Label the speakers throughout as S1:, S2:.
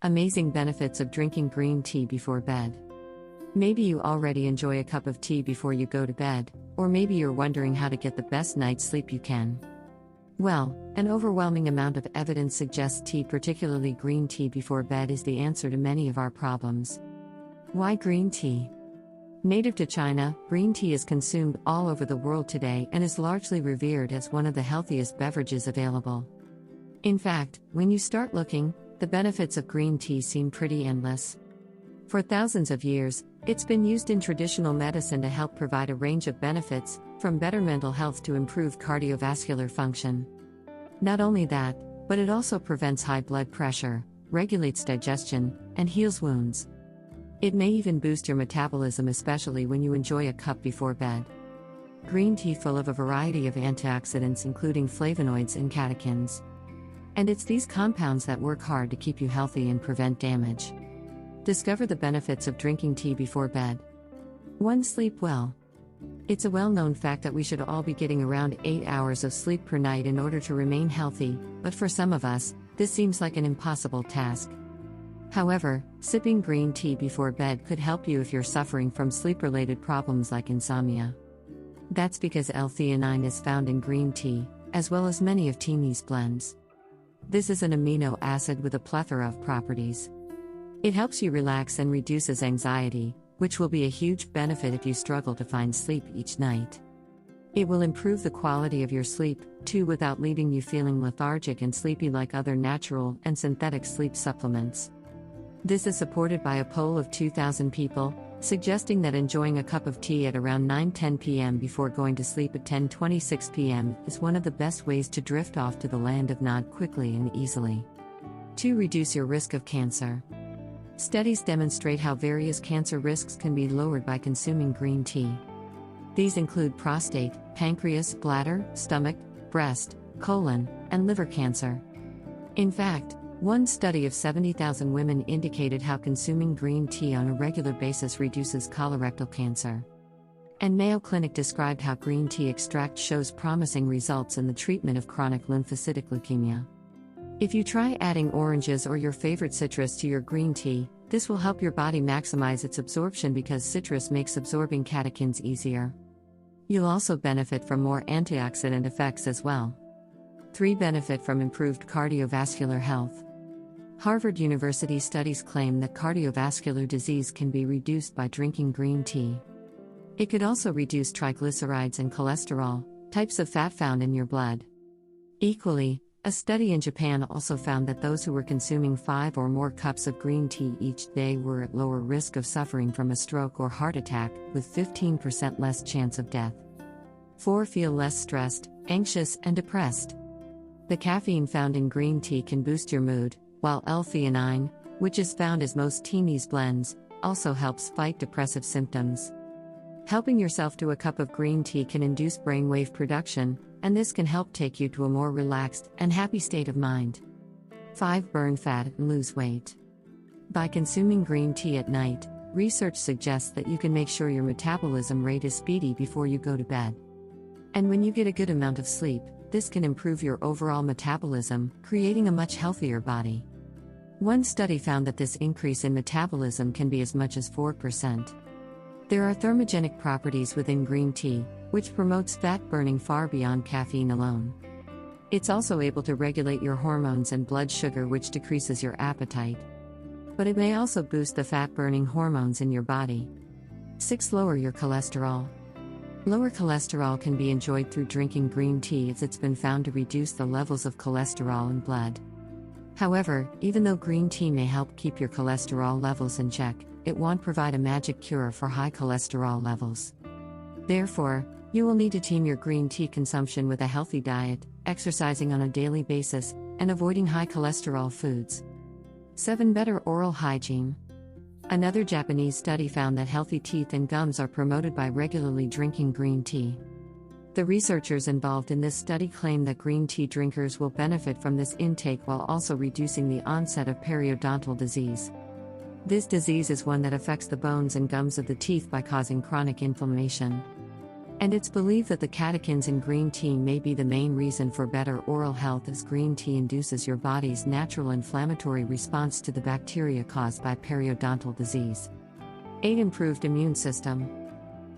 S1: Amazing benefits of drinking green tea before bed. Maybe you already enjoy a cup of tea before you go to bed, or maybe you're wondering how to get the best night's sleep you can. Well, an overwhelming amount of evidence suggests tea, particularly green tea before bed, is the answer to many of our problems. Why green tea? Native to China, green tea is consumed all over the world today and is largely revered as one of the healthiest beverages available. In fact, when you start looking, the benefits of green tea seem pretty endless. For thousands of years, it's been used in traditional medicine to help provide a range of benefits, from better mental health to improved cardiovascular function. Not only that, but it also prevents high blood pressure, regulates digestion, and heals wounds. It may even boost your metabolism, especially when you enjoy a cup before bed. Green tea full of a variety of antioxidants, including flavonoids and catechins. And it's these compounds that work hard to keep you healthy and prevent damage. Discover the benefits of drinking tea before bed. 1. Sleep well. It's a well-known fact that we should all be getting around 8 hours of sleep per night in order to remain healthy, but for some of us, this seems like an impossible task. However, sipping green tea before bed could help you if you're suffering from sleep-related problems like insomnia. That's because L-theanine is found in green tea, as well as many of tea's blends. This is an amino acid with a plethora of properties. It helps you relax and reduces anxiety, which will be a huge benefit if you struggle to find sleep each night. It will improve the quality of your sleep, too, without leaving you feeling lethargic and sleepy like other natural and synthetic sleep supplements. This is supported by a poll of 2,000 people, suggesting that enjoying a cup of tea at around 9:10 p.m. before going to sleep at 10:26 p.m. is one of the best ways to drift off to the land of nod quickly and easily. 2. Reduce your risk of cancer. Studies demonstrate how various cancer risks can be lowered by consuming green tea. These include prostate, pancreas, bladder, stomach, breast, colon, and liver cancer. In fact, one study of 70,000 women indicated how consuming green tea on a regular basis reduces colorectal cancer. And Mayo Clinic described how green tea extract shows promising results in the treatment of chronic lymphocytic leukemia. If you try adding oranges or your favorite citrus to your green tea, this will help your body maximize its absorption because citrus makes absorbing catechins easier. You'll also benefit from more antioxidant effects as well. 3. Benefit from improved cardiovascular health. Harvard University studies claim that cardiovascular disease can be reduced by drinking green tea. It could also reduce triglycerides and cholesterol, types of fat found in your blood. Equally, a study in Japan also found that those who were consuming 5 or more cups of green tea each day were at lower risk of suffering from a stroke or heart attack, with 15% less chance of death. 4. Feel less stressed, anxious, and depressed. The caffeine found in green tea can boost your mood, while L-theanine, which is found as most tea's blends, also helps fight depressive symptoms. Helping yourself to a cup of green tea can induce brainwave production, and this can help take you to a more relaxed and happy state of mind. 5. Burn fat and lose weight. By consuming green tea at night, research suggests that you can make sure your metabolism rate is speedy before you go to bed. And when you get a good amount of sleep, this can improve your overall metabolism, creating a much healthier body. One study found that this increase in metabolism can be as much as 4%. There are thermogenic properties within green tea, which promotes fat burning far beyond caffeine alone. It's also able to regulate your hormones and blood sugar, which decreases your appetite. But it may also boost the fat-burning hormones in your body. 6. Lower your cholesterol. Lower cholesterol can be enjoyed through drinking green tea, as it's been found to reduce the levels of cholesterol in blood. However, even though green tea may help keep your cholesterol levels in check, it won't provide a magic cure for high cholesterol levels. Therefore, you will need to team your green tea consumption with a healthy diet, exercising on a daily basis, and avoiding high cholesterol foods. 7. Better oral hygiene. Another Japanese study found that healthy teeth and gums are promoted by regularly drinking green tea. The researchers involved in this study claim that green tea drinkers will benefit from this intake while also reducing the onset of periodontal disease. This disease is one that affects the bones and gums of the teeth by causing chronic inflammation. And it's believed that the catechins in green tea may be the main reason for better oral health, as green tea induces your body's natural inflammatory response to the bacteria caused by periodontal disease. 8. Improved immune system.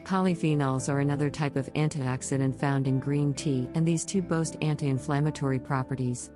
S1: Polyphenols are another type of antioxidant found in green tea, and these two boast anti-inflammatory properties.